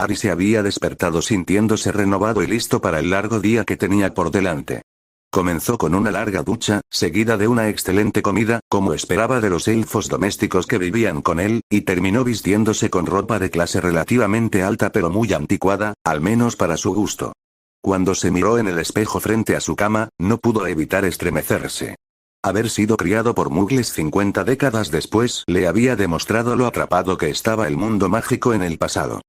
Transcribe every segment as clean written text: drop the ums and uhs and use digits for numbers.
Harry se había despertado sintiéndose renovado y listo para el largo día que tenía por delante. Comenzó con una larga ducha, seguida de una excelente comida, como esperaba de los elfos domésticos que vivían con él, y terminó vistiéndose con ropa de clase relativamente alta pero muy anticuada, al menos para su gusto. Cuando se miró en el espejo frente a su cama, no pudo evitar estremecerse. Haber sido criado por muggles 50 décadas después le había demostrado lo atrapado que estaba el mundo mágico en el pasado.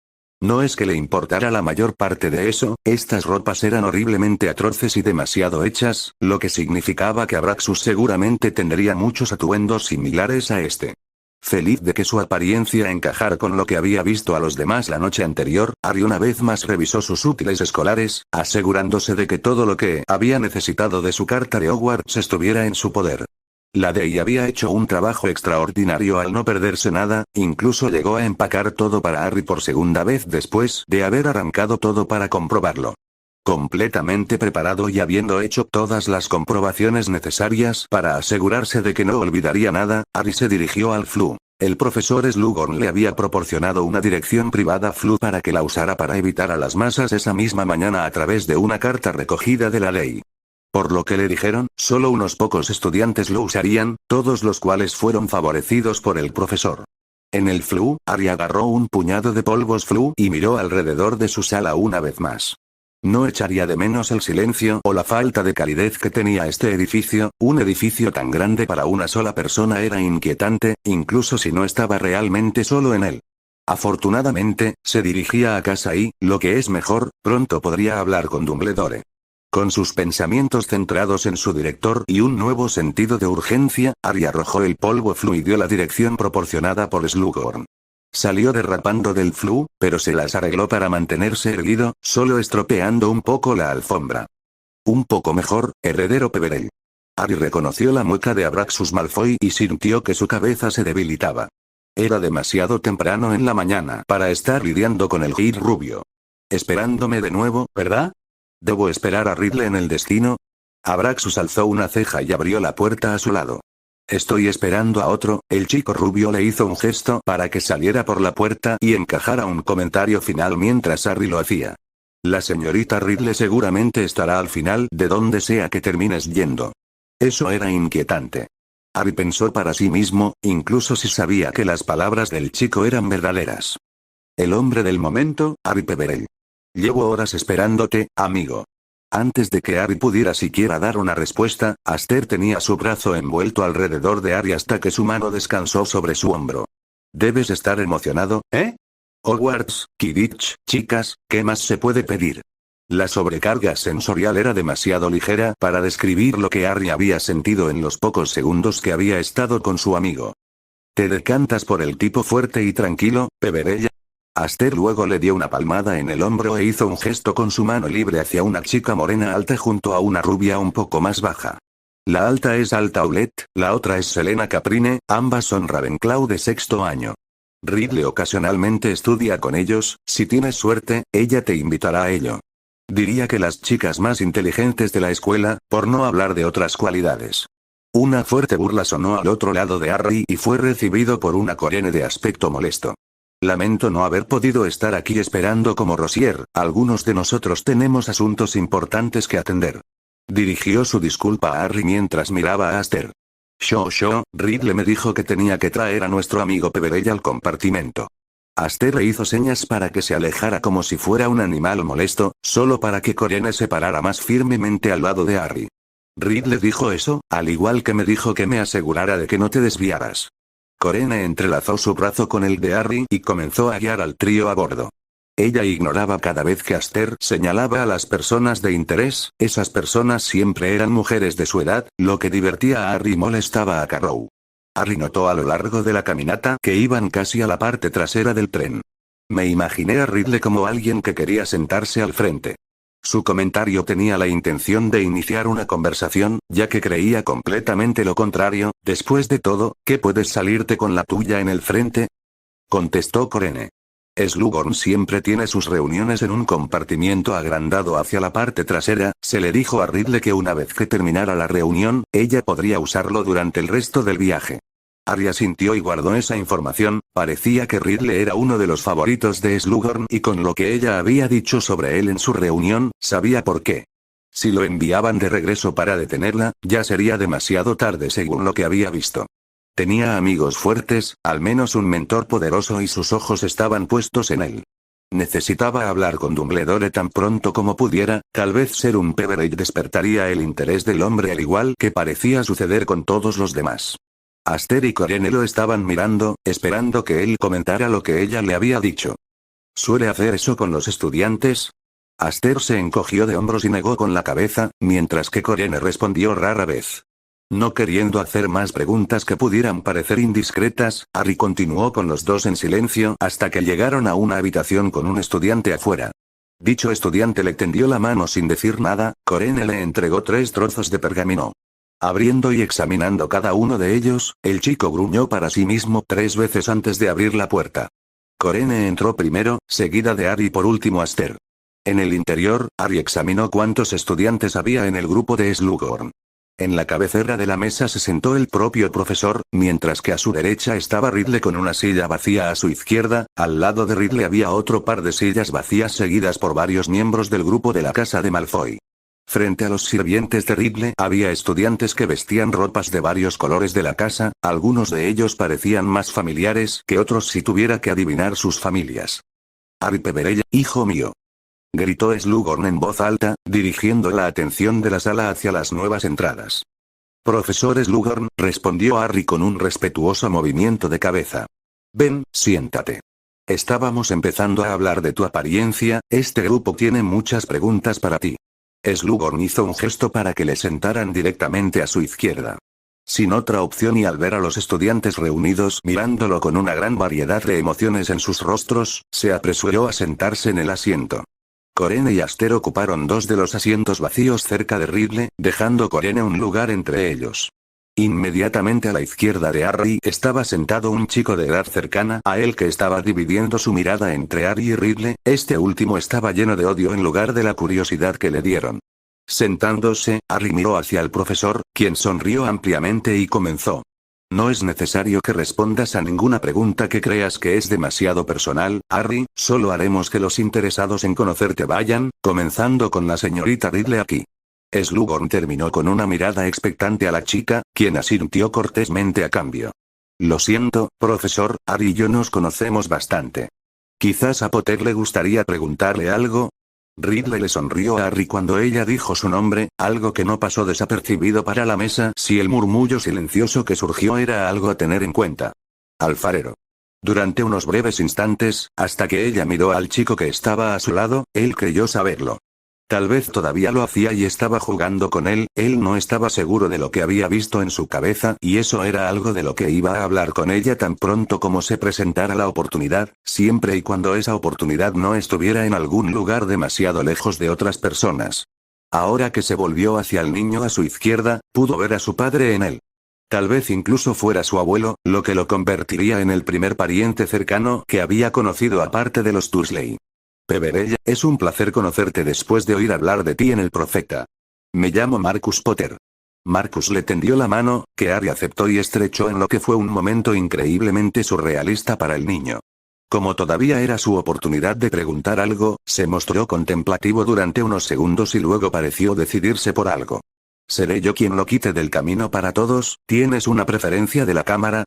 No es que le importara la mayor parte de eso, estas ropas eran horriblemente atroces y demasiado hechas, lo que significaba que Abraxus seguramente tendría muchos atuendos similares a este. Feliz de que su apariencia encajara con lo que había visto a los demás la noche anterior, Harry una vez más revisó sus útiles escolares, asegurándose de que todo lo que había necesitado de su carta de Hogwarts estuviera en su poder. La Dei había hecho un trabajo extraordinario al no perderse nada, incluso llegó a empacar todo para Harry por segunda vez después de haber arrancado todo para comprobarlo. Completamente preparado y habiendo hecho todas las comprobaciones necesarias para asegurarse de que no olvidaría nada, Harry se dirigió al Floo. El profesor Slughorn le había proporcionado una dirección privada Floo para que la usara para evitar a las masas esa misma mañana a través de una carta recogida de la Dei. Por lo que le dijeron, solo unos pocos estudiantes lo usarían, todos los cuales fueron favorecidos por el profesor. En el Floo, Harry agarró un puñado de polvos Floo y miró alrededor de su sala una vez más. No echaría de menos el silencio o la falta de calidez que tenía este edificio, un edificio tan grande para una sola persona era inquietante, incluso si no estaba realmente solo en él. Afortunadamente, se dirigía a casa y, lo que es mejor, pronto podría hablar con Dumbledore. Con sus pensamientos centrados en su director y un nuevo sentido de urgencia, Harry arrojó el polvo Floo y dio la dirección proporcionada por Slughorn. Salió derrapando del Floo, pero se las arregló para mantenerse erguido, solo estropeando un poco la alfombra. Un poco mejor, heredero Peverell. Harry reconoció la mueca de Abraxus Malfoy y sintió que su cabeza se debilitaba. Era demasiado temprano en la mañana para estar lidiando con el Gir rubio. Esperándome de nuevo, ¿verdad? ¿Debo esperar a Ridley en el destino? Abraxus alzó una ceja y abrió la puerta a su lado. Estoy esperando a otro, el chico rubio le hizo un gesto para que saliera por la puerta y encajara un comentario final mientras Harry lo hacía. La señorita Ridley seguramente estará al final de donde sea que termines yendo. Eso era inquietante. Harry pensó para sí mismo, incluso si sabía que las palabras del chico eran verdaderas. El hombre del momento, Harry Peverell. Llevo horas esperándote, amigo. Antes de que Harry pudiera siquiera dar una respuesta, Aster tenía su brazo envuelto alrededor de Harry hasta que su mano descansó sobre su hombro. Debes estar emocionado, ¿eh? Hogwarts, Quidditch, chicas, ¿qué más se puede pedir? La sobrecarga sensorial era demasiado ligera para describir lo que Harry había sentido en los pocos segundos que había estado con su amigo. ¿Te decantas por el tipo fuerte y tranquilo, Peverell? Aster luego le dio una palmada en el hombro e hizo un gesto con su mano libre hacia una chica morena alta junto a una rubia un poco más baja. La alta es Alta Owlett, la otra es Selena Caprine, ambas son Ravenclaw de sexto año. Ridley ocasionalmente estudia con ellos, si tienes suerte, ella te invitará a ello. Diría que las chicas más inteligentes de la escuela, por no hablar de otras cualidades. Una fuerte burla sonó al otro lado de Harry y fue recibido por una Corene de aspecto molesto. Lamento no haber podido estar aquí esperando como Rosier, algunos de nosotros tenemos asuntos importantes que atender. Dirigió su disculpa a Harry mientras miraba a Aster. Ridley me dijo que tenía que traer a nuestro amigo Peverell al compartimento. Aster le hizo señas para que se alejara como si fuera un animal molesto, solo para que Corene se parara más firmemente al lado de Harry. Ridley dijo eso, al igual que me dijo que me asegurara de que no te desviaras. Corene entrelazó su brazo con el de Harry y comenzó a guiar al trío a bordo. Ella ignoraba cada vez que Aster señalaba a las personas de interés, esas personas siempre eran mujeres de su edad, lo que divertía a Harry y molestaba a Carrow. Harry notó a lo largo de la caminata que iban casi a la parte trasera del tren. Me imaginé a Ridley como alguien que quería sentarse al frente. Su comentario tenía la intención de iniciar una conversación, ya que creía completamente lo contrario. Después de todo, ¿qué puedes salirte con la tuya en el frente? Contestó Corene. Slughorn siempre tiene sus reuniones en un compartimiento agrandado hacia la parte trasera. Se le dijo a Ridley que una vez que terminara la reunión, ella podría usarlo durante el resto del viaje. Harry asintió y guardó esa información. Parecía que Ridley era uno de los favoritos de Slughorn y con lo que ella había dicho sobre él en su reunión, sabía por qué. Si lo enviaban de regreso para detenerla, ya sería demasiado tarde según lo que había visto. Tenía amigos fuertes, al menos un mentor poderoso y sus ojos estaban puestos en él. Necesitaba hablar con Dumbledore tan pronto como pudiera, tal vez ser un Peverell despertaría el interés del hombre al igual que parecía suceder con todos los demás. Aster y Corene lo estaban mirando, esperando que él comentara lo que ella le había dicho. ¿Suele hacer eso con los estudiantes? Aster se encogió de hombros y negó con la cabeza, mientras que Corene respondió rara vez. No queriendo hacer más preguntas que pudieran parecer indiscretas, Harry continuó con los dos en silencio hasta que llegaron a una habitación con un estudiante afuera. Dicho estudiante le tendió la mano sin decir nada. Corene le entregó 3 trozos de pergamino. Abriendo y examinando cada uno de ellos, el chico gruñó para sí mismo 3 veces antes de abrir la puerta. Corene entró primero, seguida de Harry y por último Aster. En el interior, Harry examinó cuántos estudiantes había en el grupo de Slughorn. En la cabecera de la mesa se sentó el propio profesor, mientras que a su derecha estaba Ridley con una silla vacía a su izquierda. Al lado de Ridley había otro par de sillas vacías seguidas por varios miembros del grupo de la casa de Malfoy. Frente a los sirvientes de Ridley había estudiantes que vestían ropas de varios colores de la casa, algunos de ellos parecían más familiares que otros si tuviera que adivinar sus familias. Harry Peverell, hijo mío. Gritó Slughorn en voz alta, dirigiendo la atención de la sala hacia las nuevas entradas. Profesor Slughorn, respondió Harry con un respetuoso movimiento de cabeza. Ven, siéntate. Estábamos empezando a hablar de tu apariencia, este grupo tiene muchas preguntas para ti. Slughorn hizo un gesto para que le sentaran directamente a su izquierda. Sin otra opción y al ver a los estudiantes reunidos mirándolo con una gran variedad de emociones en sus rostros, se apresuró a sentarse en el asiento. Corene y Aster ocuparon 2 de los asientos vacíos cerca de Ridley, dejando Corene un lugar entre ellos. Inmediatamente a la izquierda de Harry estaba sentado un chico de edad cercana a él que estaba dividiendo su mirada entre Harry y Ridley. Este último estaba lleno de odio en lugar de la curiosidad que le dieron. Sentándose, Harry miró hacia el profesor, quien sonrió ampliamente y comenzó. No es necesario que respondas a ninguna pregunta que creas que es demasiado personal, Harry, solo haremos que los interesados en conocerte vayan, comenzando con la señorita Ridley aquí. Slughorn terminó con una mirada expectante a la chica, quien asintió cortésmente a cambio. Lo siento, profesor, Harry y yo nos conocemos bastante. Quizás a Potter le gustaría preguntarle algo. Ridley le sonrió a Harry cuando ella dijo su nombre, algo que no pasó desapercibido para la mesa si el murmullo silencioso que surgió era algo a tener en cuenta. Alfarero. Durante unos breves instantes, hasta que ella miró al chico que estaba a su lado, él creyó saberlo. Tal vez todavía lo hacía y estaba jugando con él no estaba seguro de lo que había visto en su cabeza y eso era algo de lo que iba a hablar con ella tan pronto como se presentara la oportunidad, siempre y cuando esa oportunidad no estuviera en algún lugar demasiado lejos de otras personas. Ahora que se volvió hacia el niño a su izquierda, pudo ver a su padre en él. Tal vez incluso fuera su abuelo, lo que lo convertiría en el primer pariente cercano que había conocido aparte de los Dursley. Peverell, es un placer conocerte después de oír hablar de ti en el Profeta. Me llamo Marcus Potter. Marcus le tendió la mano, que Harry aceptó y estrechó en lo que fue un momento increíblemente surrealista para el niño. Como todavía era su oportunidad de preguntar algo, se mostró contemplativo durante unos segundos y luego pareció decidirse por algo. ¿Seré yo quien lo quite del camino para todos? ¿Tienes una preferencia de la cámara?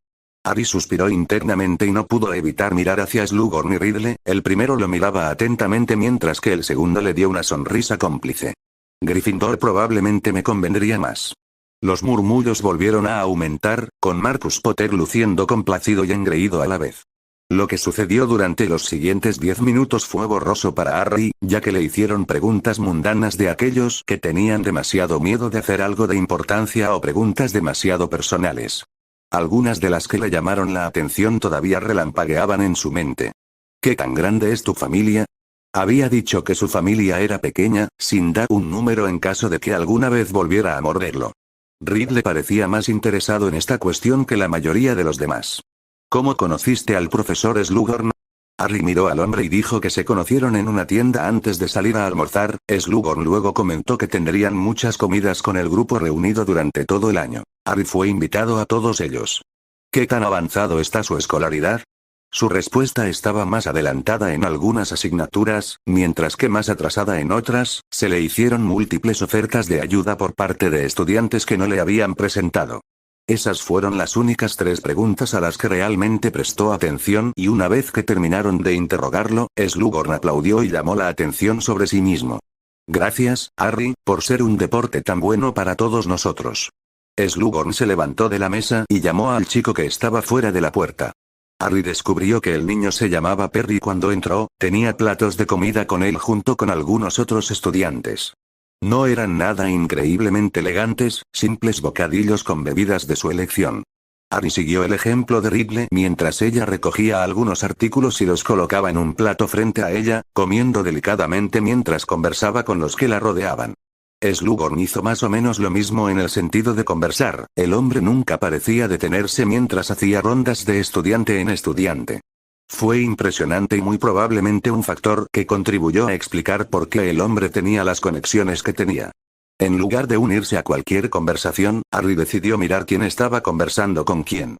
Harry suspiró internamente y no pudo evitar mirar hacia Slughorn y Ridley. El primero lo miraba atentamente mientras que el segundo le dio una sonrisa cómplice. Gryffindor probablemente me convendría más. Los murmullos volvieron a aumentar, con Marcus Potter luciendo complacido y engreído a la vez. Lo que sucedió durante los siguientes 10 minutos fue borroso para Harry, ya que le hicieron preguntas mundanas de aquellos que tenían demasiado miedo de hacer algo de importancia o preguntas demasiado personales. Algunas de las que le llamaron la atención todavía relampagueaban en su mente. ¿Qué tan grande es tu familia? Había dicho que su familia era pequeña, sin dar un número en caso de que alguna vez volviera a morderlo. Ridley parecía más interesado en esta cuestión que la mayoría de los demás. ¿Cómo conociste al profesor Slughorn? Harry miró al hombre y dijo que se conocieron en una tienda antes de salir a almorzar. Slughorn luego comentó que tendrían muchas comidas con el grupo reunido durante todo el año. Harry fue invitado a todos ellos. ¿Qué tan avanzado está su escolaridad? Su respuesta estaba más adelantada en algunas asignaturas, mientras que más atrasada en otras. Se le hicieron múltiples ofertas de ayuda por parte de estudiantes que no le habían presentado. Esas fueron las únicas 3 preguntas a las que realmente prestó atención, y una vez que terminaron de interrogarlo, Slughorn aplaudió y llamó la atención sobre sí mismo. Gracias, Harry, por ser un deporte tan bueno para todos nosotros. Slughorn se levantó de la mesa y llamó al chico que estaba fuera de la puerta. Harry descubrió que el niño se llamaba Perry cuando entró. Tenía platos de comida con él junto con algunos otros estudiantes. No eran nada increíblemente elegantes, simples bocadillos con bebidas de su elección. Harry siguió el ejemplo de Ridley mientras ella recogía algunos artículos y los colocaba en un plato frente a ella, comiendo delicadamente mientras conversaba con los que la rodeaban. Slughorn hizo más o menos lo mismo en el sentido de conversar. El hombre nunca parecía detenerse mientras hacía rondas de estudiante en estudiante. Fue impresionante y muy probablemente un factor que contribuyó a explicar por qué el hombre tenía las conexiones que tenía. En lugar de unirse a cualquier conversación, Harry decidió mirar quién estaba conversando con quién.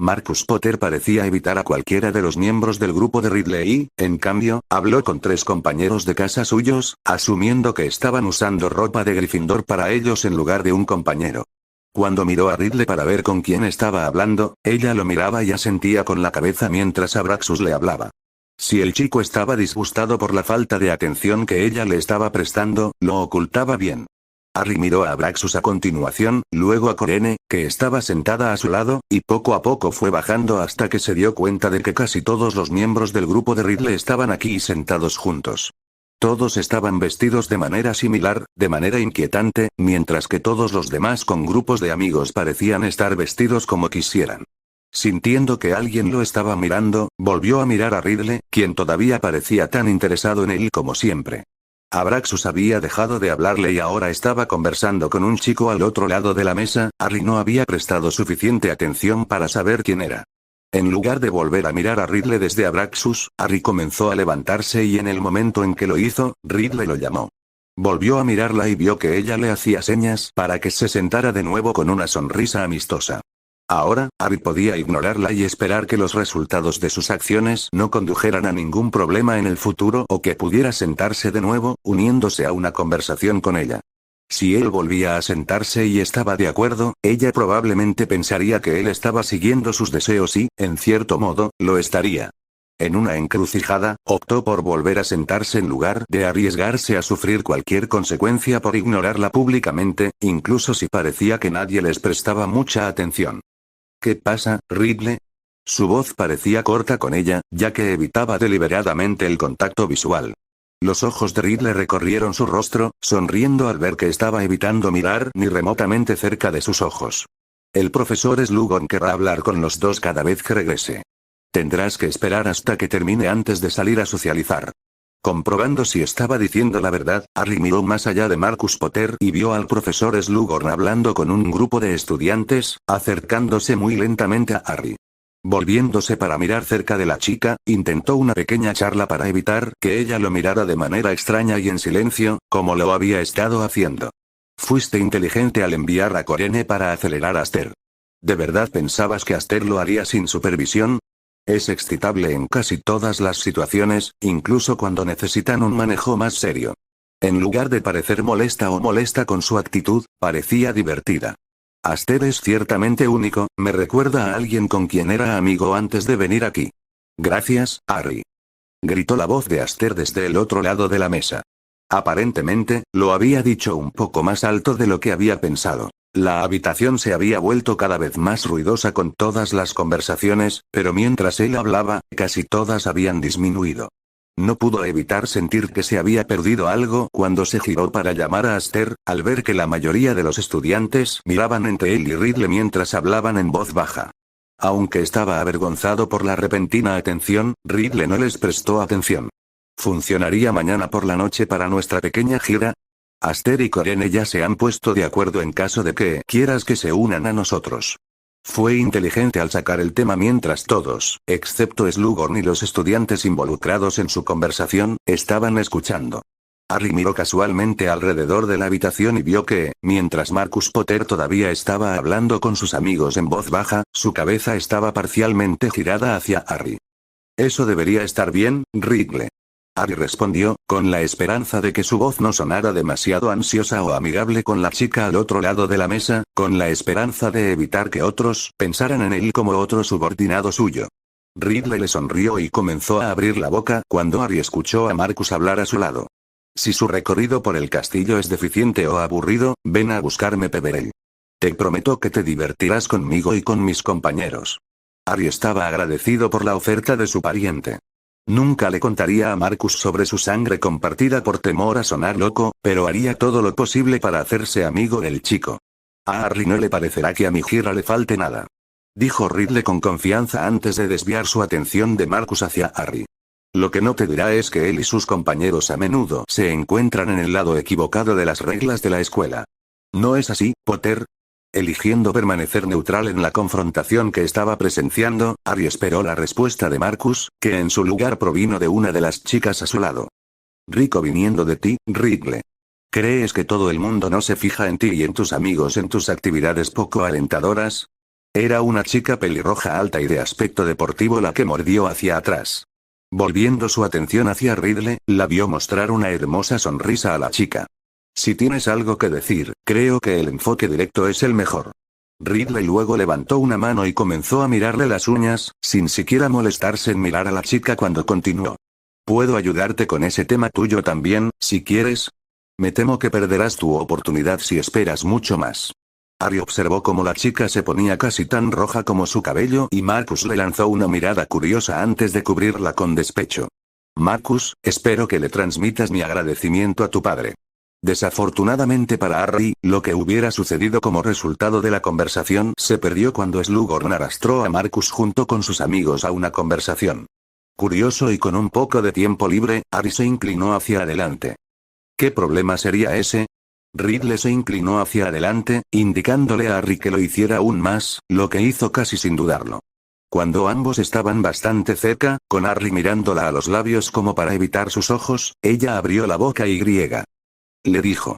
Marcus Potter parecía evitar a cualquiera de los miembros del grupo de Ridley y, en cambio, habló con 3 compañeros de casa suyos, asumiendo que estaban usando ropa de Gryffindor para ellos en lugar de un compañero. Cuando miró a Ridley para ver con quién estaba hablando, ella lo miraba y asentía con la cabeza mientras Abraxus le hablaba. Si el chico estaba disgustado por la falta de atención que ella le estaba prestando, lo ocultaba bien. Harry miró a Abraxus a continuación, luego a Corene, que estaba sentada a su lado, y poco a poco fue bajando hasta que se dio cuenta de que casi todos los miembros del grupo de Ridley estaban aquí sentados juntos. Todos estaban vestidos de manera similar, de manera inquietante, mientras que todos los demás con grupos de amigos parecían estar vestidos como quisieran. Sintiendo que alguien lo estaba mirando, volvió a mirar a Ridley, quien todavía parecía tan interesado en él como siempre. Abraxus había dejado de hablarle y ahora estaba conversando con un chico al otro lado de la mesa. Harry no había prestado suficiente atención para saber quién era. En lugar de volver a mirar a Ridley desde Abraxus, Harry comenzó a levantarse y en el momento en que lo hizo, Ridley lo llamó. Volvió a mirarla y vio que ella le hacía señas para que se sentara de nuevo con una sonrisa amistosa. Ahora, Harry podía ignorarla y esperar que los resultados de sus acciones no condujeran a ningún problema en el futuro o que pudiera sentarse de nuevo, uniéndose a una conversación con ella. Si él volvía a sentarse y estaba de acuerdo, ella probablemente pensaría que él estaba siguiendo sus deseos y, en cierto modo, lo estaría. En una encrucijada, optó por volver a sentarse en lugar de arriesgarse a sufrir cualquier consecuencia por ignorarla públicamente, incluso si parecía que nadie les prestaba mucha atención. ¿Qué pasa, Ridley? Su voz parecía corta con ella, ya que evitaba deliberadamente el contacto visual. Los ojos de Ridley recorrieron su rostro, sonriendo al ver que estaba evitando mirar ni remotamente cerca de sus ojos. El profesor Slughorn querrá hablar con los dos cada vez que regrese. Tendrás que esperar hasta que termine antes de salir a socializar. Comprobando si estaba diciendo la verdad, Harry miró más allá de Marcus Potter y vio al profesor Slughorn hablando con un grupo de estudiantes, acercándose muy lentamente a Harry. Volviéndose para mirar cerca de la chica, intentó una pequeña charla para evitar que ella lo mirara de manera extraña y en silencio, como lo había estado haciendo. Fuiste inteligente al enviar a Corene para acelerar a Aster. ¿De verdad pensabas que Aster lo haría sin supervisión? Es excitable en casi todas las situaciones, incluso cuando necesitan un manejo más serio. En lugar de parecer molesta o molesta con su actitud, parecía divertida. Aster es ciertamente único, me recuerda a alguien con quien era amigo antes de venir aquí. Gracias, Harry. Gritó la voz de Aster desde el otro lado de la mesa. Aparentemente, lo había dicho un poco más alto de lo que había pensado. La habitación se había vuelto cada vez más ruidosa con todas las conversaciones, pero mientras él hablaba, casi todas habían disminuido. No pudo evitar sentir que se había perdido algo cuando se giró para llamar a Aster, al ver que la mayoría de los estudiantes miraban entre él y Ridley mientras hablaban en voz baja. Aunque estaba avergonzado por la repentina atención, Ridley no les prestó atención. ¿Funcionaría mañana por la noche para nuestra pequeña gira? Aster y Corene ya se han puesto de acuerdo en caso de que quieras que se unan a nosotros. Fue inteligente al sacar el tema mientras todos, excepto Slughorn y los estudiantes involucrados en su conversación, estaban escuchando. Harry miró casualmente alrededor de la habitación y vio que, mientras Marcus Potter todavía estaba hablando con sus amigos en voz baja, su cabeza estaba parcialmente girada hacia Harry. Eso debería estar bien, Ridley. Harry respondió, con la esperanza de que su voz no sonara demasiado ansiosa o amigable con la chica al otro lado de la mesa, con la esperanza de evitar que otros pensaran en él como otro subordinado suyo. Ridley le sonrió y comenzó a abrir la boca cuando Harry escuchó a Marcus hablar a su lado. Si su recorrido por el castillo es deficiente o aburrido, ven a buscarme, Peverell. Te prometo que te divertirás conmigo y con mis compañeros. Harry estaba agradecido por la oferta de su pariente. Nunca le contaría a Marcus sobre su sangre compartida por temor a sonar loco, pero haría todo lo posible para hacerse amigo del chico. A Harry no le parecerá que a mi gira le falte nada, dijo Ridley con confianza antes de desviar su atención de Marcus hacia Harry. Lo que no te dirá es que él y sus compañeros a menudo se encuentran en el lado equivocado de las reglas de la escuela. ¿No es así, Potter? Eligiendo permanecer neutral en la confrontación que estaba presenciando, Harry esperó la respuesta de Marcus, que en su lugar provino de una de las chicas a su lado. Rico viniendo de ti, Ridley. ¿Crees que todo el mundo no se fija en ti y en tus amigos en tus actividades poco alentadoras? Era una chica pelirroja alta y de aspecto deportivo la que mordió hacia atrás. Volviendo su atención hacia Ridley, la vio mostrar una hermosa sonrisa a la chica. Si tienes algo que decir, creo que el enfoque directo es el mejor. Ridley luego levantó una mano y comenzó a mirarle las uñas, sin siquiera molestarse en mirar a la chica cuando continuó. Puedo ayudarte con ese tema tuyo también, si quieres. Me temo que perderás tu oportunidad si esperas mucho más. Harry observó cómo la chica se ponía casi tan roja como su cabello y Marcus le lanzó una mirada curiosa antes de cubrirla con despecho. Marcus, espero que le transmitas mi agradecimiento a tu padre. Desafortunadamente para Harry, lo que hubiera sucedido como resultado de la conversación se perdió cuando Slughorn arrastró a Marcus junto con sus amigos a una conversación. Curioso y con un poco de tiempo libre, Harry se inclinó hacia adelante. ¿Qué problema sería ese? Ridley se inclinó hacia adelante, indicándole a Harry que lo hiciera aún más, lo que hizo casi sin dudarlo. Cuando ambos estaban bastante cerca, con Harry mirándola a los labios como para evitar sus ojos, ella abrió la boca y le dijo.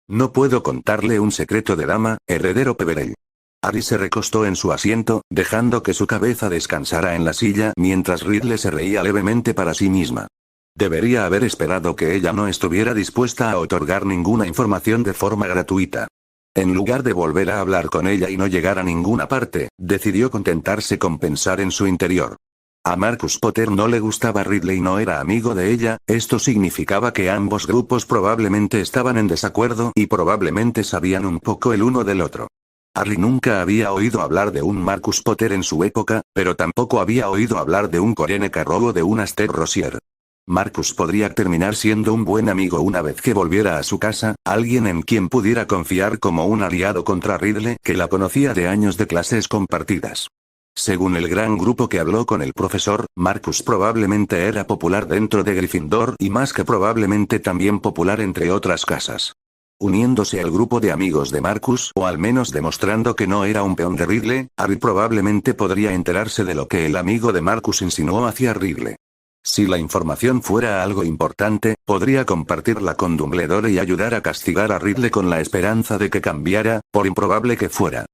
No puedo contarle un secreto de dama, heredero Peverell. Harry se recostó en su asiento, dejando que su cabeza descansara en la silla mientras Ridley se reía levemente para sí misma. Debería haber esperado que ella no estuviera dispuesta a otorgar ninguna información de forma gratuita. En lugar de volver a hablar con ella y no llegar a ninguna parte, decidió contentarse con pensar en su interior. A Marcus Potter no le gustaba Ridley y no era amigo de ella, esto significaba que ambos grupos probablemente estaban en desacuerdo y probablemente sabían un poco el uno del otro. Harry nunca había oído hablar de un Marcus Potter en su época, pero tampoco había oído hablar de un Corene Carroll o de un Aster Rosier. Marcus podría terminar siendo un buen amigo una vez que volviera a su casa, alguien en quien pudiera confiar como un aliado contra Ridley que la conocía de años de clases compartidas. Según el gran grupo que habló con el profesor, Marcus probablemente era popular dentro de Gryffindor y más que probablemente también popular entre otras casas. Uniéndose al grupo de amigos de Marcus o al menos demostrando que no era un peón de Ridley, Harry probablemente podría enterarse de lo que el amigo de Marcus insinuó hacia Ridley. Si la información fuera algo importante, podría compartirla con Dumbledore y ayudar a castigar a Ridley con la esperanza de que cambiara, por improbable que fuera.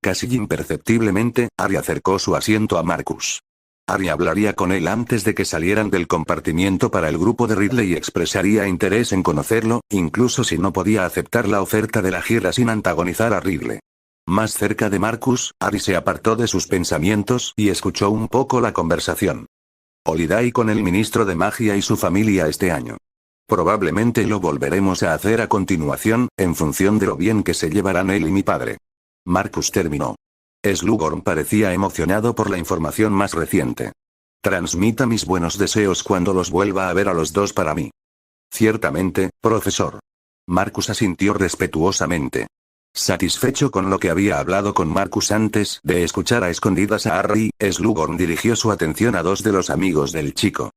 Casi imperceptiblemente, Harry acercó su asiento a Marcus. Harry hablaría con él antes de que salieran del compartimiento para el grupo de Ridley y expresaría interés en conocerlo, incluso si no podía aceptar la oferta de la gira sin antagonizar a Ridley. Más cerca de Marcus, Harry se apartó de sus pensamientos y escuchó un poco la conversación. Holiday con el ministro de magia y su familia este año. Probablemente lo volveremos a hacer a continuación, en función de lo bien que se llevarán él y mi padre. Marcus terminó. Slughorn parecía emocionado por la información más reciente. Transmita mis buenos deseos cuando los vuelva a ver a los dos para mí. Ciertamente, profesor. Marcus asintió respetuosamente. Satisfecho con lo que había hablado con Marcus antes de escuchar a escondidas a Harry, Slughorn dirigió su atención a dos de los amigos del chico.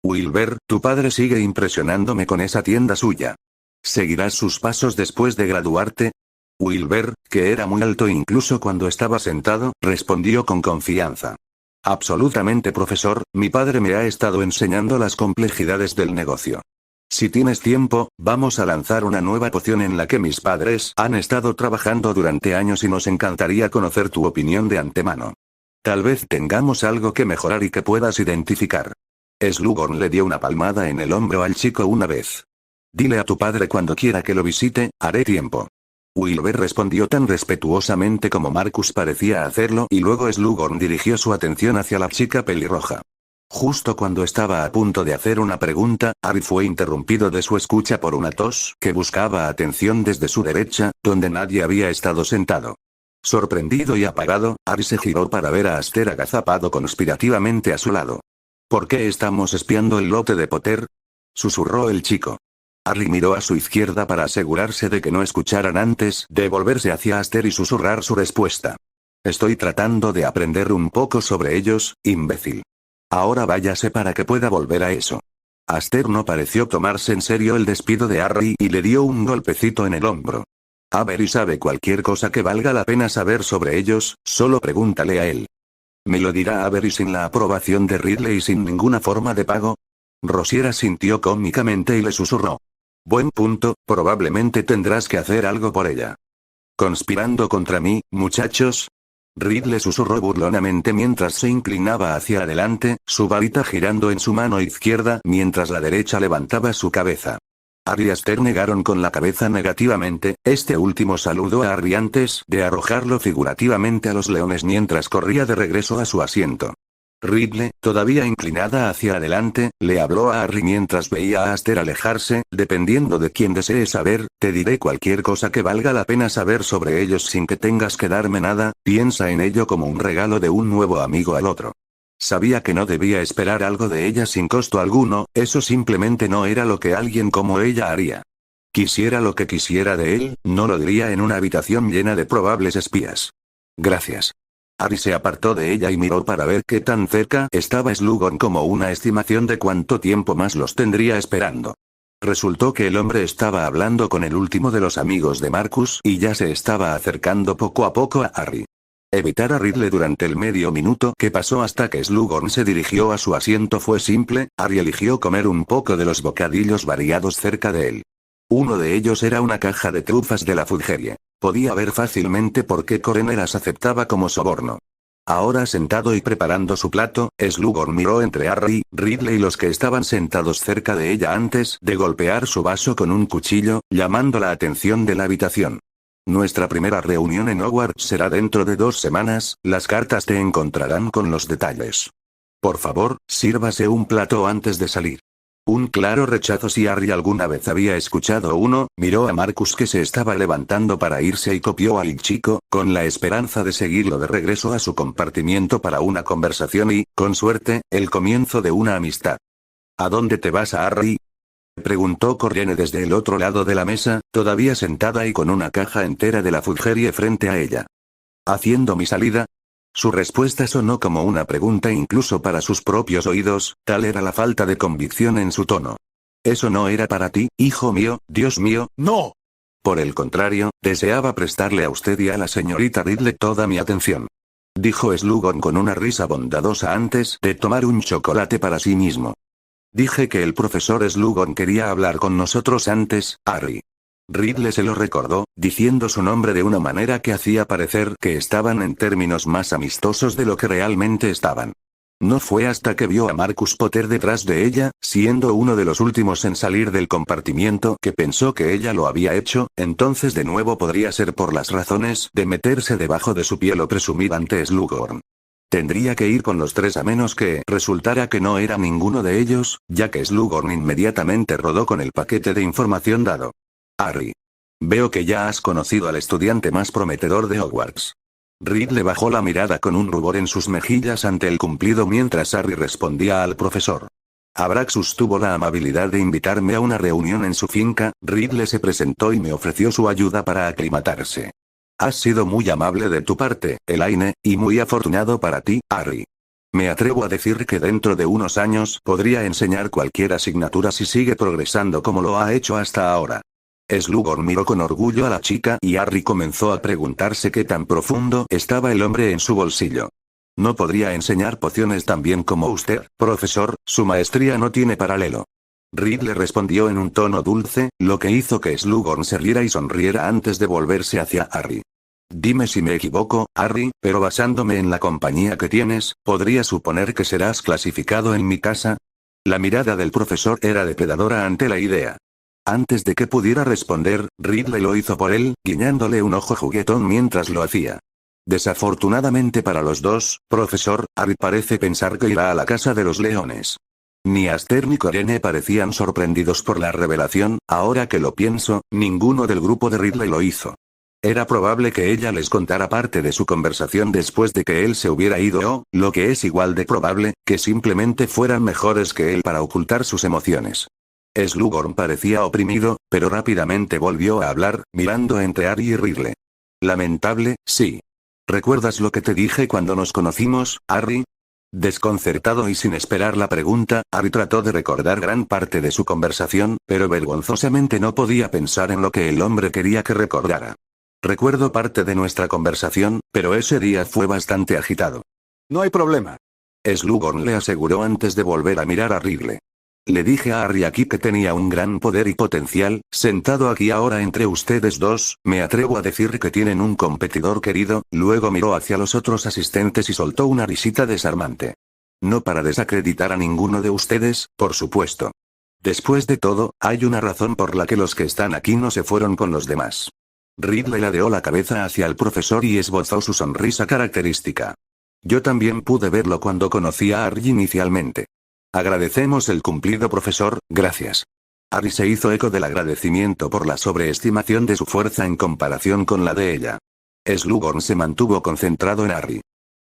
Wilbur, tu padre sigue impresionándome con esa tienda suya. ¿Seguirás sus pasos después de graduarte? Wilbur, que era muy alto incluso cuando estaba sentado, respondió con confianza. Absolutamente, profesor, mi padre me ha estado enseñando las complejidades del negocio. Si tienes tiempo, vamos a lanzar una nueva poción en la que mis padres han estado trabajando durante años y nos encantaría conocer tu opinión de antemano. Tal vez tengamos algo que mejorar y que puedas identificar. Slughorn le dio una palmada en el hombro al chico una vez. Dile a tu padre cuando quiera que lo visite, haré tiempo. Wilbur respondió tan respetuosamente como Marcus parecía hacerlo y luego Slughorn dirigió su atención hacia la chica pelirroja. Justo cuando estaba a punto de hacer una pregunta, Harry fue interrumpido de su escucha por una tos que buscaba atención desde su derecha, donde nadie había estado sentado. Sorprendido y apagado, Harry se giró para ver a Aster agazapado conspirativamente a su lado. ¿Por qué estamos espiando el lote de Potter?, susurró el chico. Harry miró a su izquierda para asegurarse de que no escucharan antes de volverse hacia Aster y susurrar su respuesta. Estoy tratando de aprender un poco sobre ellos, imbécil. Ahora váyase para que pueda volver a eso. Aster no pareció tomarse en serio el despido de Harry y le dio un golpecito en el hombro. Avery sabe cualquier cosa que valga la pena saber sobre ellos, solo pregúntale a él. ¿Me lo dirá Avery sin la aprobación de Ridley y sin ninguna forma de pago? Rosiera sintió cómicamente y le susurró. Buen punto, probablemente tendrás que hacer algo por ella. ¿Conspirando contra mí, muchachos? Ridley susurró burlonamente mientras se inclinaba hacia adelante, su varita girando en su mano izquierda mientras la derecha levantaba su cabeza. Harry y Aster negaron con la cabeza negativamente, este último saludó a Harry antes de arrojarlo figurativamente a los leones mientras corría de regreso a su asiento. Ridley, todavía inclinada hacia adelante, le habló a Harry mientras veía a Aster alejarse, dependiendo de quién desees saber, te diré cualquier cosa que valga la pena saber sobre ellos sin que tengas que darme nada, piensa en ello como un regalo de un nuevo amigo al otro. Sabía que no debía esperar algo de ella sin costo alguno, eso simplemente no era lo que alguien como ella haría. Quisiera lo que quisiera de él, no lo diría en una habitación llena de probables espías. Gracias. Harry se apartó de ella y miró para ver qué tan cerca estaba Slughorn como una estimación de cuánto tiempo más los tendría esperando. Resultó que el hombre estaba hablando con el último de los amigos de Marcus y ya se estaba acercando poco a poco a Harry. Evitar a Ridley durante el medio minuto que pasó hasta que Slughorn se dirigió a su asiento fue simple, Harry eligió comer un poco de los bocadillos variados cerca de él. Uno de ellos era una caja de trufas de la Fudgerie. Podía ver fácilmente por qué Corene las aceptaba como soborno. Ahora sentado y preparando su plato, Slughorn miró entre Harry, Ridley y los que estaban sentados cerca de ella antes de golpear su vaso con un cuchillo, llamando la atención de la habitación. Nuestra primera reunión en Hogwarts será dentro de 2 semanas, las cartas te encontrarán con los detalles. Por favor, sírvase un plato antes de salir. Un claro rechazo si Harry alguna vez había escuchado uno, miró a Marcus que se estaba levantando para irse y copió al chico, con la esperanza de seguirlo de regreso a su compartimiento para una conversación y, con suerte, el comienzo de una amistad. ¿A dónde te vas, Harry?, preguntó Corriene desde el otro lado de la mesa, todavía sentada y con una caja entera de la Fudgerie frente a ella. ¿Haciendo mi salida? Su respuesta sonó como una pregunta incluso para sus propios oídos, tal era la falta de convicción en su tono. Eso no era para ti, hijo mío, Dios mío, no. Por el contrario, deseaba prestarle a usted y a la señorita Ridley toda mi atención. Dijo Slughorn con una risa bondadosa antes de tomar un chocolate para sí mismo. Dije que el profesor Slughorn quería hablar con nosotros antes, Harry. Ridley se lo recordó, diciendo su nombre de una manera que hacía parecer que estaban en términos más amistosos de lo que realmente estaban. No fue hasta que vio a Marcus Potter detrás de ella, siendo uno de los últimos en salir del compartimiento, que pensó que ella lo había hecho, entonces de nuevo podría ser por las razones de meterse debajo de su piel o presumir ante Slughorn. Tendría que ir con los 3 a menos que resultara que no era ninguno de ellos, ya que Slughorn inmediatamente rodó con el paquete de información dado. Harry. Veo que ya has conocido al estudiante más prometedor de Hogwarts. Ridley bajó la mirada con un rubor en sus mejillas ante el cumplido mientras Harry respondía al profesor. Abraxus tuvo la amabilidad de invitarme a una reunión en su finca, Ridley se presentó y me ofreció su ayuda para aclimatarse. Has sido muy amable de tu parte, Elaine, y muy afortunado para ti, Harry. Me atrevo a decir que dentro de unos años podría enseñar cualquier asignatura si sigue progresando como lo ha hecho hasta ahora. Slughorn miró con orgullo a la chica y Harry comenzó a preguntarse qué tan profundo estaba el hombre en su bolsillo. No podría enseñar pociones tan bien como usted, profesor, su maestría no tiene paralelo. Ridley respondió en un tono dulce, lo que hizo que Slughorn se riera y sonriera antes de volverse hacia Harry. Dime si me equivoco, Harry, pero basándome en la compañía que tienes, ¿podría suponer que serás clasificado en mi casa? La mirada del profesor era depredadora ante la idea. Antes de que pudiera responder, Ridley lo hizo por él, guiñándole un ojo juguetón mientras lo hacía. Desafortunadamente para los dos, profesor, Harry parece pensar que irá a la casa de los leones. Ni Aster ni Corene parecían sorprendidos por la revelación, ahora que lo pienso, ninguno del grupo de Ridley lo hizo. Era probable que ella les contara parte de su conversación después de que él se hubiera ido o, lo que es igual de probable, que simplemente fueran mejores que él para ocultar sus emociones. Slughorn parecía oprimido, pero rápidamente volvió a hablar, mirando entre Harry y Ridley. Lamentable, sí. ¿Recuerdas lo que te dije cuando nos conocimos, Harry? Desconcertado y sin esperar la pregunta, Harry trató de recordar gran parte de su conversación, pero vergonzosamente no podía pensar en lo que el hombre quería que recordara. Recuerdo parte de nuestra conversación, pero ese día fue bastante agitado. No hay problema. Slughorn le aseguró antes de volver a mirar a Ridley. Le dije a Harry aquí que tenía un gran poder y potencial, sentado aquí ahora entre ustedes dos, me atrevo a decir que tienen un competidor querido, luego miró hacia los otros asistentes y soltó una risita desarmante. No para desacreditar a ninguno de ustedes, por supuesto. Después de todo, hay una razón por la que los que están aquí no se fueron con los demás. Ridley ladeó la cabeza hacia el profesor y esbozó su sonrisa característica. Yo también pude verlo cuando conocí a Harry inicialmente. Agradecemos el cumplido, profesor, gracias. Harry se hizo eco del agradecimiento por la sobreestimación de su fuerza en comparación con la de ella. Slughorn se mantuvo concentrado en Harry.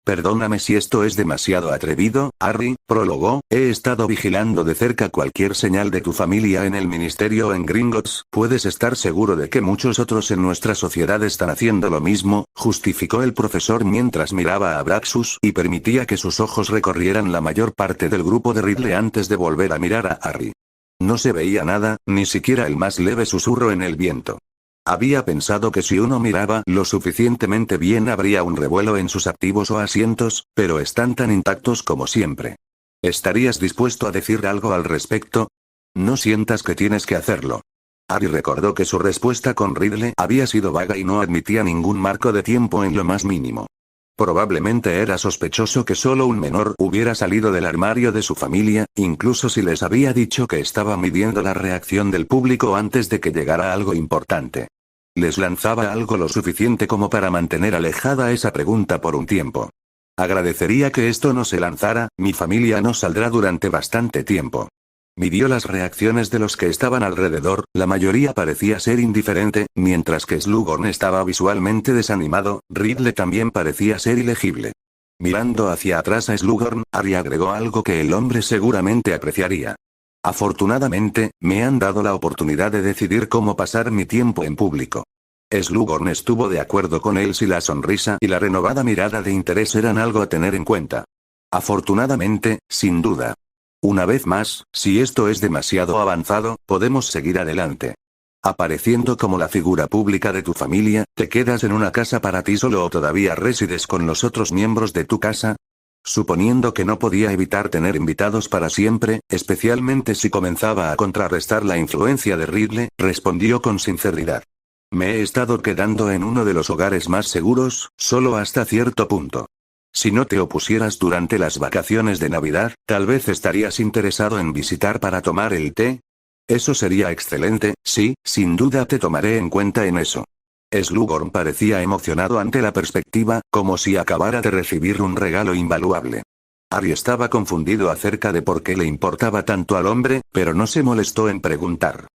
Perdóname si esto es demasiado atrevido, Harry, prologó, he estado vigilando de cerca cualquier señal de tu familia en el ministerio en Gringotts, puedes estar seguro de que muchos otros en nuestra sociedad están haciendo lo mismo, justificó el profesor mientras miraba a Braxus y permitía que sus ojos recorrieran la mayor parte del grupo de Ridley antes de volver a mirar a Harry. No se veía nada, ni siquiera el más leve susurro en el viento. Había pensado que si uno miraba lo suficientemente bien habría un revuelo en sus activos o asientos, pero están tan intactos como siempre. ¿Estarías dispuesto a decir algo al respecto? No sientas que tienes que hacerlo. Harry recordó que su respuesta con Ridley había sido vaga y no admitía ningún marco de tiempo en lo más mínimo. Probablemente era sospechoso que solo un menor hubiera salido del armario de su familia, incluso si les había dicho que estaba midiendo la reacción del público antes de que llegara algo importante. Les lanzaba algo lo suficiente como para mantener alejada esa pregunta por un tiempo. Agradecería que esto no se lanzara, mi familia no saldrá durante bastante tiempo. Midió las reacciones de los que estaban alrededor, la mayoría parecía ser indiferente, mientras que Slughorn estaba visualmente desanimado, Ridley también parecía ser ilegible. Mirando hacia atrás a Slughorn, Harry agregó algo que el hombre seguramente apreciaría. Afortunadamente, me han dado la oportunidad de decidir cómo pasar mi tiempo en público. Slughorn estuvo de acuerdo con él si la sonrisa y la renovada mirada de interés eran algo a tener en cuenta. Afortunadamente, sin duda. Una vez más, si esto es demasiado avanzado, podemos seguir adelante. Apareciendo como la figura pública de tu familia, ¿te quedas en una casa para ti solo o todavía resides con los otros miembros de tu casa? Suponiendo que no podía evitar tener invitados para siempre, especialmente si comenzaba a contrarrestar la influencia de Ridley, respondió con sinceridad. Me he estado quedando en uno de los hogares más seguros, solo hasta cierto punto. Si no te opusieras durante las vacaciones de Navidad, tal vez estarías interesado en visitar para tomar el té. Eso sería excelente, sí, sin duda te tomaré en cuenta en eso. Slughorn parecía emocionado ante la perspectiva, como si acabara de recibir un regalo invaluable. Harry estaba confundido acerca de por qué le importaba tanto al hombre, pero no se molestó en preguntar.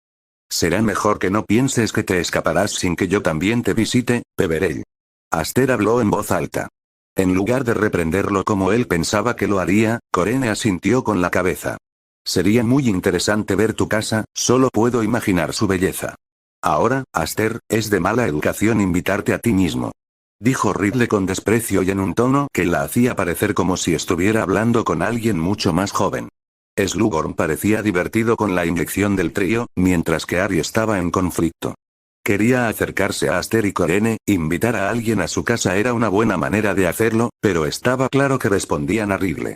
Será mejor que no pienses que te escaparás sin que yo también te visite, Peverell. Aster habló en voz alta. En lugar de reprenderlo como él pensaba que lo haría, Corene asintió con la cabeza. Sería muy interesante ver tu casa, solo puedo imaginar su belleza. Ahora, Aster, es de mala educación invitarte a ti mismo. Dijo Ridley con desprecio y en un tono que la hacía parecer como si estuviera hablando con alguien mucho más joven. Slughorn parecía divertido con la inyección del trío, mientras que Harry estaba en conflicto. Quería acercarse a Aster y Corene, invitar a alguien a su casa era una buena manera de hacerlo, pero estaba claro que respondían a Ridley.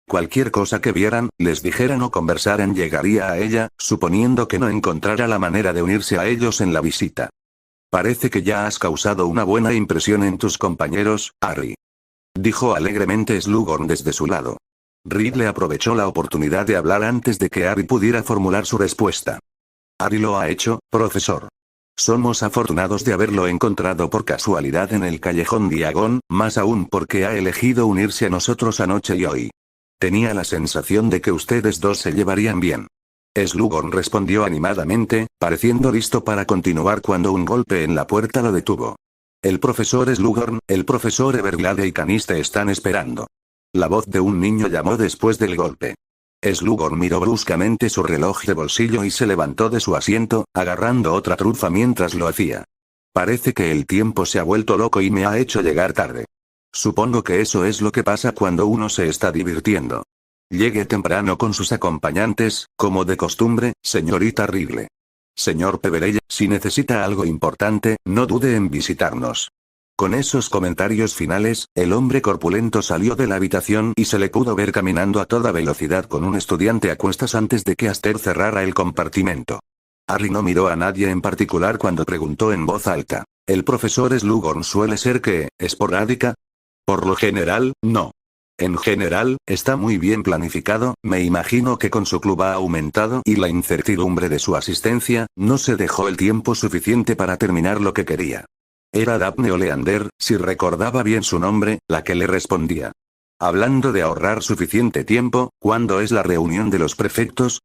Cualquier cosa que vieran, les dijeran o conversaran llegaría a ella, suponiendo que no encontrara la manera de unirse a ellos en la visita. Parece que ya has causado una buena impresión en tus compañeros, Harry. Dijo alegremente Slughorn desde su lado. Ridley aprovechó la oportunidad de hablar antes de que Harry pudiera formular su respuesta. Harry lo ha hecho, profesor. Somos afortunados de haberlo encontrado por casualidad en el callejón Diagon, más aún porque ha elegido unirse a nosotros anoche y hoy. Tenía la sensación de que ustedes dos se llevarían bien. Slughorn respondió animadamente, pareciendo listo para continuar cuando un golpe en la puerta lo detuvo. El profesor Slughorn, el profesor Everglade y Caniste están esperando. La voz de un niño llamó después del golpe. Slughorn miró bruscamente su reloj de bolsillo y se levantó de su asiento, agarrando otra trufa mientras lo hacía. Parece que el tiempo se ha vuelto loco y me ha hecho llegar tarde. Supongo que eso es lo que pasa cuando uno se está divirtiendo. Llegue temprano con sus acompañantes, como de costumbre, señorita Ridley. Señor Peverell, si necesita algo importante, no dude en visitarnos. Con esos comentarios finales, el hombre corpulento salió de la habitación y se le pudo ver caminando a toda velocidad con un estudiante a cuestas antes de que Aster cerrara el compartimento. Harry no miró a nadie en particular cuando preguntó en voz alta. ¿El profesor Slughorn suele ser que, esporádica? Por lo general, no. En general, está muy bien planificado, me imagino que con su club ha aumentado y la incertidumbre de su asistencia, no se dejó el tiempo suficiente para terminar lo que quería. Era Daphne Oleander, si recordaba bien su nombre, la que le respondía. Hablando de ahorrar suficiente tiempo, ¿cuándo es la reunión de los prefectos?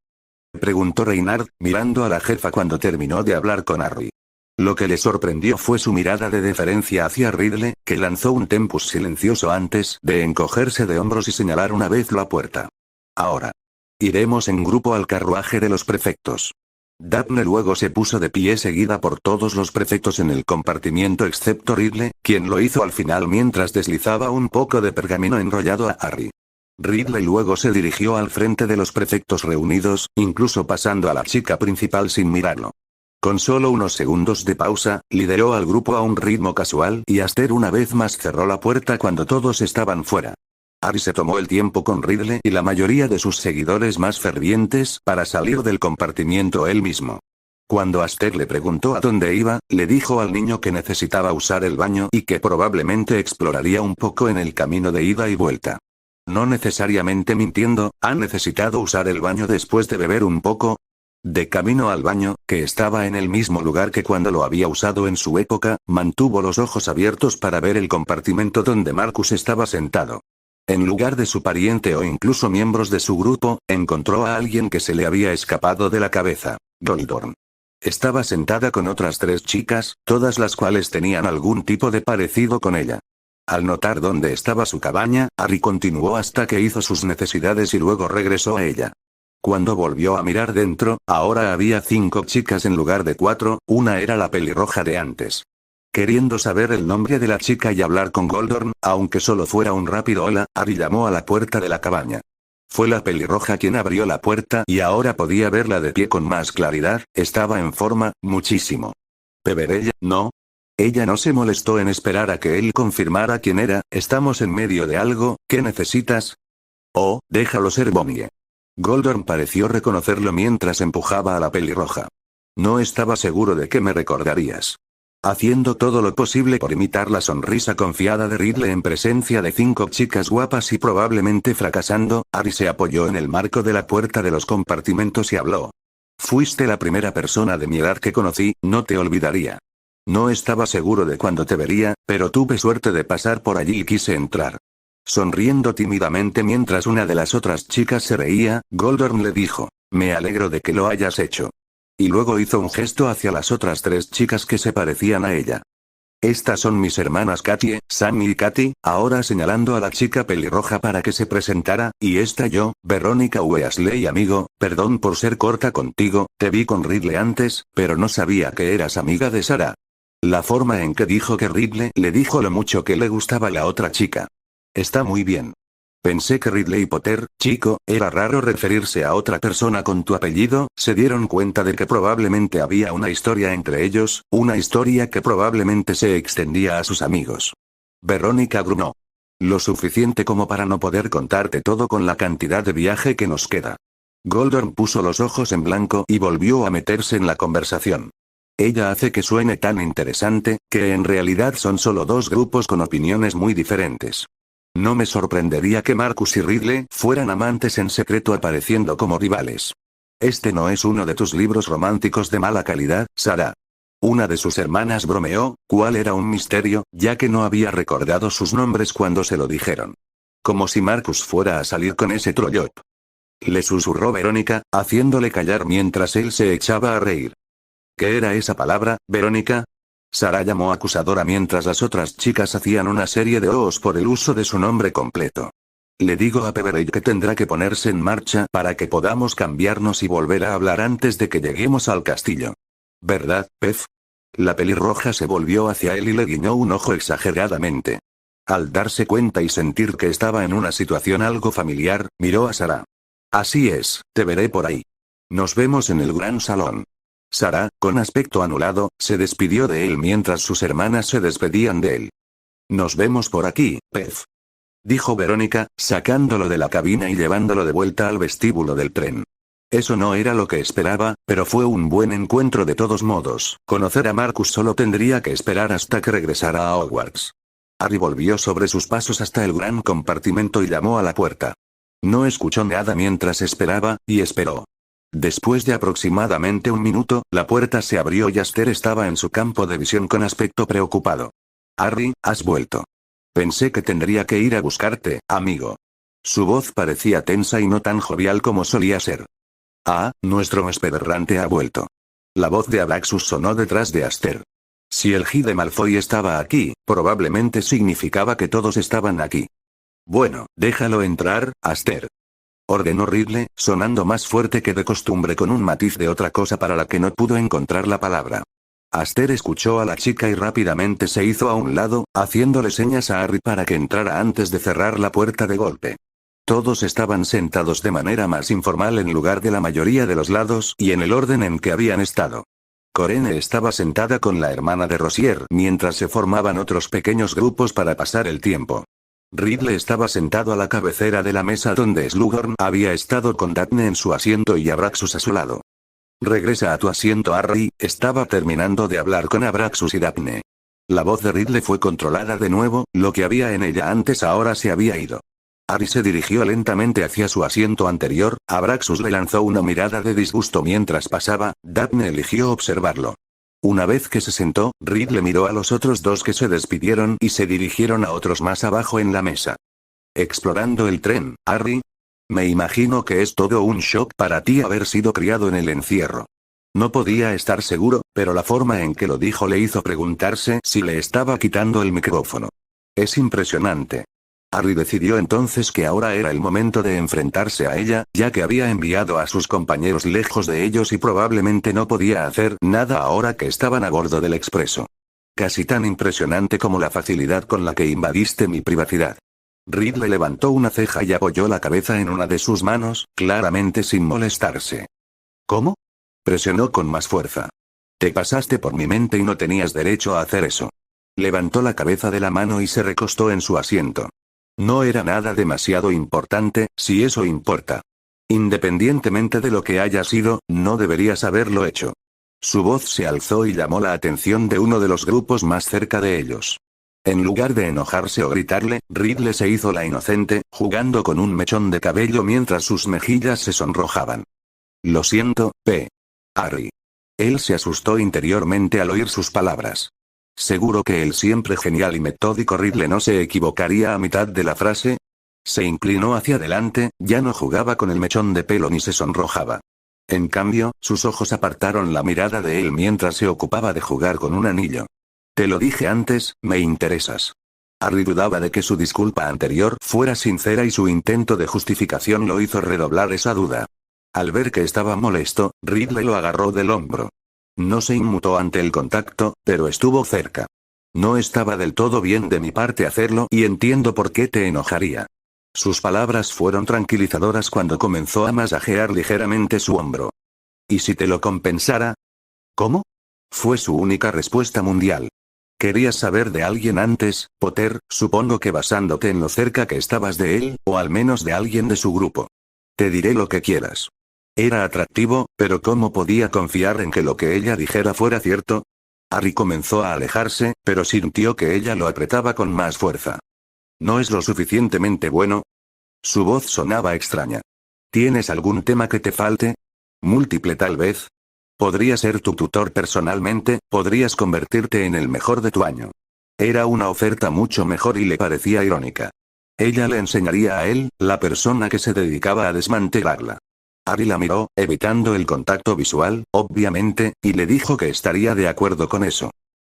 Preguntó Reynard, mirando a la jefa cuando terminó de hablar con Harry. Lo que le sorprendió fue su mirada de deferencia hacia Ridley, que lanzó un tempus silencioso antes de encogerse de hombros y señalar una vez la puerta. Ahora. Iremos en grupo al carruaje de los prefectos. Daphne luego se puso de pie seguida por todos los prefectos en el compartimiento excepto Ridley, quien lo hizo al final mientras deslizaba un poco de pergamino enrollado a Harry. Ridley luego se dirigió al frente de los prefectos reunidos, incluso pasando a la chica principal sin mirarlo. Con solo unos segundos de pausa, lideró al grupo a un ritmo casual y Aster una vez más cerró la puerta cuando todos estaban fuera. Harry se tomó el tiempo con Ridley y la mayoría de sus seguidores más fervientes para salir del compartimiento él mismo. Cuando Aster le preguntó a dónde iba, le dijo al niño que necesitaba usar el baño y que probablemente exploraría un poco en el camino de ida y vuelta. No necesariamente mintiendo, ¿ha necesitado usar el baño después de beber un poco? De camino al baño, que estaba en el mismo lugar que cuando lo había usado en su época, mantuvo los ojos abiertos para ver el compartimento donde Marcus estaba sentado. En lugar de su pariente o incluso miembros de su grupo, encontró a alguien que se le había escapado de la cabeza, Goldorn. Estaba sentada con otras 3 chicas, todas las cuales tenían algún tipo de parecido con ella. Al notar dónde estaba su cabaña, Harry continuó hasta que hizo sus necesidades y luego regresó a ella. Cuando volvió a mirar dentro, ahora había 5 chicas en lugar de 4, una era la pelirroja de antes. Queriendo saber el nombre de la chica y hablar con Goldorn, aunque solo fuera un rápido hola, Harry llamó a la puerta de la cabaña. Fue la pelirroja quien abrió la puerta y ahora podía verla de pie con más claridad, estaba en forma, muchísimo. Peverell, ¿no? Ella no se molestó en esperar a que él confirmara quién era, estamos en medio de algo, ¿qué necesitas? Oh, déjalo ser Bonnie. Goldorn pareció reconocerlo mientras empujaba a la pelirroja. No estaba seguro de que me recordarías. Haciendo todo lo posible por imitar la sonrisa confiada de Ridley en presencia de 5 chicas guapas y probablemente fracasando, Harry se apoyó en el marco de la puerta de los compartimentos y habló. Fuiste la primera persona de mi edad que conocí, no te olvidaría. No estaba seguro de cuándo te vería, pero tuve suerte de pasar por allí y quise entrar. Sonriendo tímidamente mientras una de las otras chicas se reía, Goldorn le dijo, me alegro de que lo hayas hecho. Y luego hizo un gesto hacia las otras 3 chicas que se parecían a ella. Estas son mis hermanas Katie, Sammy y Katy, ahora señalando a la chica pelirroja para que se presentara, y esta yo, Verónica Weasley amigo, perdón por ser corta contigo, te vi con Ridley antes, pero no sabía que eras amiga de Sarah. La forma en que dijo que Ridley le dijo lo mucho que le gustaba la otra chica. Está muy bien. Pensé que Ridley Potter, chico, era raro referirse a otra persona con tu apellido, se dieron cuenta de que probablemente había una historia entre ellos, una historia que probablemente se extendía a sus amigos. Verónica gruñó. Lo suficiente como para no poder contarte todo con la cantidad de viaje que nos queda. Goldorn puso los ojos en blanco y volvió a meterse en la conversación. Ella hace que suene tan interesante, que en realidad son solo dos grupos con opiniones muy diferentes. No me sorprendería que Marcus y Ridley fueran amantes en secreto apareciendo como rivales. Este no es uno de tus libros románticos de mala calidad, Sarah. Una de sus hermanas bromeó, cuál era un misterio, ya que no había recordado sus nombres cuando se lo dijeron. Como si Marcus fuera a salir con ese trollop. Le susurró Verónica, haciéndole callar mientras él se echaba a reír. ¿Qué era esa palabra, Verónica? Sarah llamó acusadora mientras las otras chicas hacían una serie de ohos por el uso de su nombre completo. Le digo a Peverell que tendrá que ponerse en marcha para que podamos cambiarnos y volver a hablar antes de que lleguemos al castillo. ¿Verdad, Pez? La pelirroja se volvió hacia él y le guiñó un ojo exageradamente. Al darse cuenta y sentir que estaba en una situación algo familiar, miró a Sarah. Así es, te veré por ahí. Nos vemos en el gran salón. Sarah, con aspecto anulado, se despidió de él mientras sus hermanas se despedían de él. Nos vemos por aquí, Pez. Dijo Verónica, sacándolo de la cabina y llevándolo de vuelta al vestíbulo del tren. Eso no era lo que esperaba, pero fue un buen encuentro de todos modos. Conocer a Marcus solo tendría que esperar hasta que regresara a Hogwarts. Harry volvió sobre sus pasos hasta el gran compartimento y llamó a la puerta. No escuchó nada mientras esperaba, y esperó. Después de aproximadamente un minuto, la puerta se abrió y Aster estaba en su campo de visión con aspecto preocupado. Harry, has vuelto. Pensé que tendría que ir a buscarte, amigo. Su voz parecía tensa y no tan jovial como solía ser. Ah, nuestro huésped errante ha vuelto. La voz de Abraxus sonó detrás de Aster. Si el G de Malfoy estaba aquí, probablemente significaba que todos estaban aquí. Bueno, déjalo entrar, Aster. Ordenó Ridley, sonando más fuerte que de costumbre con un matiz de otra cosa para la que no pudo encontrar la palabra. Aster escuchó a la chica y rápidamente se hizo a un lado, haciéndole señas a Harry para que entrara antes de cerrar la puerta de golpe. Todos estaban sentados de manera más informal en lugar de la mayoría de los lados y en el orden en que habían estado. Corene estaba sentada con la hermana de Rosier mientras se formaban otros pequeños grupos para pasar el tiempo. Ridley estaba sentado a la cabecera de la mesa donde Slughorn había estado con Daphne en su asiento y Abraxus a su lado. Regresa a tu asiento, Harry, estaba terminando de hablar con Abraxus y Daphne. La voz de Ridley fue controlada de nuevo, lo que había en ella antes ahora se había ido. Harry se dirigió lentamente hacia su asiento anterior, Abraxus le lanzó una mirada de disgusto mientras pasaba, Daphne eligió observarlo. Una vez que se sentó, Ridley miró a los otros dos que se despidieron y se dirigieron a otros más abajo en la mesa. Explorando el tren, Harry. Me imagino que es todo un shock para ti haber sido criado en el encierro. No podía estar seguro, pero la forma en que lo dijo le hizo preguntarse si le estaba quitando el micrófono. Es impresionante. Harry decidió entonces que ahora era el momento de enfrentarse a ella, ya que había enviado a sus compañeros lejos de ellos y probablemente no podía hacer nada ahora que estaban a bordo del expreso. Casi tan impresionante como la facilidad con la que invadiste mi privacidad. Ridley levantó una ceja y apoyó la cabeza en una de sus manos, claramente sin molestarse. ¿Cómo? Presionó con más fuerza. Te pasaste por mi mente y no tenías derecho a hacer eso. Levantó la cabeza de la mano y se recostó en su asiento. No era nada demasiado importante, si eso importa. Independientemente de lo que haya sido, no deberías haberlo hecho. Su voz se alzó y llamó la atención de uno de los grupos más cerca de ellos. En lugar de enojarse o gritarle, Ridley se hizo la inocente, jugando con un mechón de cabello mientras sus mejillas se sonrojaban. Lo siento, Harry. Él se asustó interiormente al oír sus palabras. ¿Seguro que el siempre genial y metódico Ridley no se equivocaría a mitad de la frase? Se inclinó hacia adelante, ya no jugaba con el mechón de pelo ni se sonrojaba. En cambio, sus ojos apartaron la mirada de él mientras se ocupaba de jugar con un anillo. Te lo dije antes, me interesas. Harry dudaba de que su disculpa anterior fuera sincera y su intento de justificación lo hizo redoblar esa duda. Al ver que estaba molesto, Ridley lo agarró del hombro. No se inmutó ante el contacto, pero estuvo cerca. No estaba del todo bien de mi parte hacerlo y entiendo por qué te enojaría. Sus palabras fueron tranquilizadoras cuando comenzó a masajear ligeramente su hombro. ¿Y si te lo compensara? ¿Cómo? Fue su única respuesta mundial. ¿Querías saber de alguien antes, Potter? Supongo que basándote en lo cerca que estabas de él, o al menos de alguien de su grupo. Te diré lo que quieras. Era atractivo, pero ¿cómo podía confiar en que lo que ella dijera fuera cierto? Harry comenzó a alejarse, pero sintió que ella lo apretaba con más fuerza. ¿No es lo suficientemente bueno? Su voz sonaba extraña. ¿Tienes algún tema que te falte? ¿Múltiple tal vez? Podría ser tu tutor personalmente, podrías convertirte en el mejor de tu año. Era una oferta mucho mejor y le parecía irónica. Ella le enseñaría a él, la persona que se dedicaba a desmantelarla. Harry la miró, evitando el contacto visual, obviamente, y le dijo que estaría de acuerdo con eso.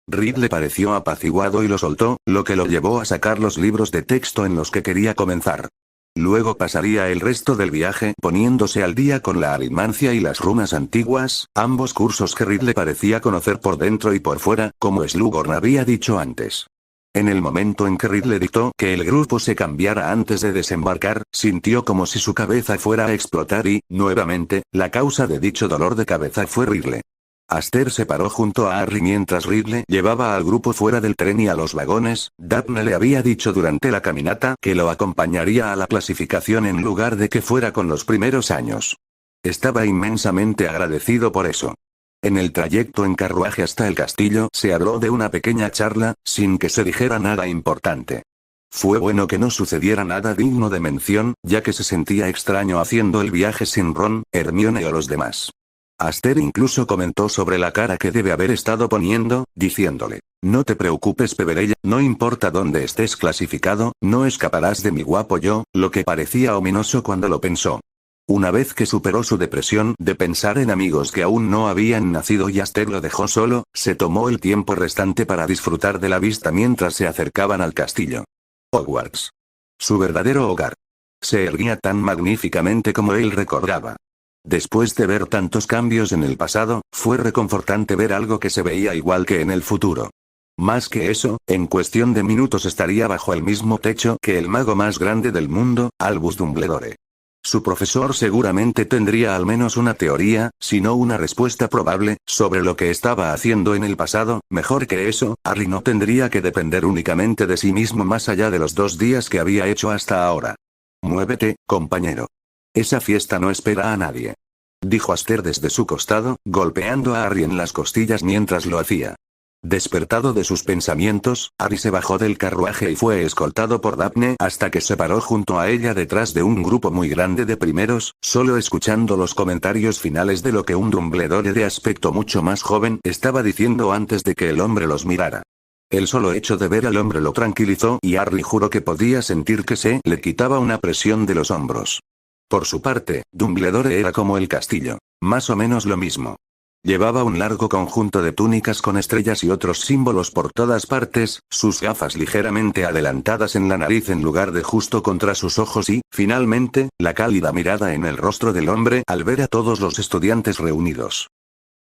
Reed le pareció apaciguado y lo soltó, lo que lo llevó a sacar los libros de texto en los que quería comenzar. Luego pasaría el resto del viaje poniéndose al día con la aritmancia y las runas antiguas, ambos cursos que Reed le parecía conocer por dentro y por fuera, como Slughorn había dicho antes. En el momento en que Reed le dictó que el grupo se cambiara antes de desembarcar, sintió como si su cabeza fuera a explotar y, nuevamente, la causa de dicho dolor de cabeza fue Ridley. Aster se paró junto a Harry mientras Ridley llevaba al grupo fuera del tren y a los vagones. Daphne le había dicho durante la caminata que lo acompañaría a la clasificación en lugar de que fuera con los primeros años. Estaba inmensamente agradecido por eso. En el trayecto en carruaje hasta el castillo se habló de una pequeña charla, sin que se dijera nada importante. Fue bueno que no sucediera nada digno de mención, ya que se sentía extraño haciendo el viaje sin Ron, Hermione o los demás. Aster incluso comentó sobre la cara que debe haber estado poniendo, diciéndole: no te preocupes Peverella, no importa dónde estés clasificado, no escaparás de mi guapo yo, lo que parecía ominoso cuando lo pensó. Una vez que superó su depresión de pensar en amigos que aún no habían nacido y Aster lo dejó solo, se tomó el tiempo restante para disfrutar de la vista mientras se acercaban al castillo. Hogwarts. Su verdadero hogar. Se erguía tan magníficamente como él recordaba. Después de ver tantos cambios en el pasado, fue reconfortante ver algo que se veía igual que en el futuro. Más que eso, en cuestión de minutos estaría bajo el mismo techo que el mago más grande del mundo, Albus Dumbledore. Su profesor seguramente tendría al menos una teoría, si no una respuesta probable, sobre lo que estaba haciendo en el pasado. Mejor que eso, Harry no tendría que depender únicamente de sí mismo más allá de los 2 días que había hecho hasta ahora. Muévete, compañero. Esa fiesta no espera a nadie. Dijo Aster desde su costado, golpeando a Harry en las costillas mientras lo hacía. Despertado de sus pensamientos, Harry se bajó del carruaje y fue escoltado por Daphne hasta que se paró junto a ella detrás de un grupo muy grande de primeros, solo escuchando los comentarios finales de lo que un Dumbledore de aspecto mucho más joven estaba diciendo antes de que el hombre los mirara. El solo hecho de ver al hombre lo tranquilizó y Harry juró que podía sentir que se le quitaba una presión de los hombros. Por su parte, Dumbledore era como el castillo, más o menos lo mismo. Llevaba un largo conjunto de túnicas con estrellas y otros símbolos por todas partes, sus gafas ligeramente adelantadas en la nariz en lugar de justo contra sus ojos y, finalmente, la cálida mirada en el rostro del hombre al ver a todos los estudiantes reunidos.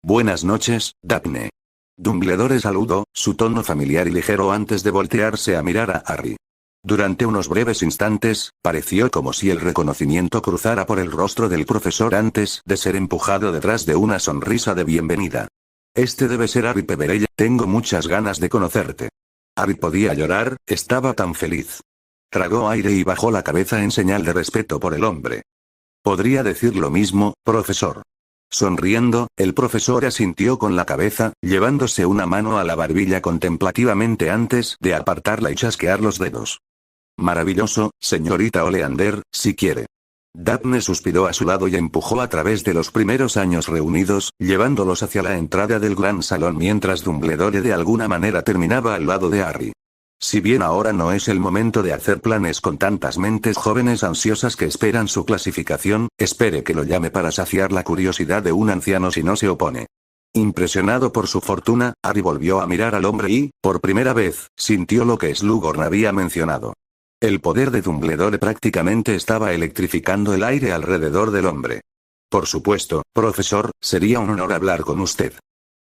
Buenas noches, Daphne. Dumbledore saludó, su tono familiar y ligero antes de voltearse a mirar a Harry. Durante unos breves instantes, pareció como si el reconocimiento cruzara por el rostro del profesor antes de ser empujado detrás de una sonrisa de bienvenida. Este debe ser Harry Peverella, tengo muchas ganas de conocerte. Harry podía llorar, estaba tan feliz. Tragó aire y bajó la cabeza en señal de respeto por el hombre. Podría decir lo mismo, profesor. Sonriendo, el profesor asintió con la cabeza, llevándose una mano a la barbilla contemplativamente antes de apartarla y chasquear los dedos. Maravilloso, señorita Oleander, si quiere. Daphne suspiró a su lado y empujó a través de los primeros años reunidos, llevándolos hacia la entrada del gran salón mientras Dumbledore de alguna manera terminaba al lado de Harry. Si bien ahora no es el momento de hacer planes con tantas mentes jóvenes ansiosas que esperan su clasificación, espere que lo llame para saciar la curiosidad de un anciano si no se opone. Impresionado por su fortuna, Harry volvió a mirar al hombre y, por primera vez, sintió lo que Slughorn había mencionado. El poder de Dumbledore prácticamente estaba electrificando el aire alrededor del hombre. Por supuesto, profesor, sería un honor hablar con usted.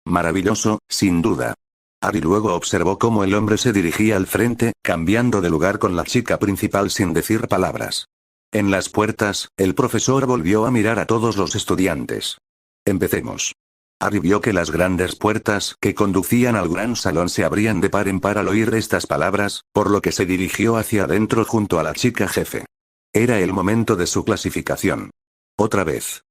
Maravilloso, sin duda. Harry luego observó cómo el hombre se dirigía al frente, cambiando de lugar con la chica principal sin decir palabras. En las puertas, el profesor volvió a mirar a todos los estudiantes. Empecemos. Harry vio que las grandes puertas que conducían al gran salón se abrían de par en par al oír estas palabras, por lo que se dirigió hacia adentro junto a la chica jefe. Era el momento de su clasificación. Otra vez.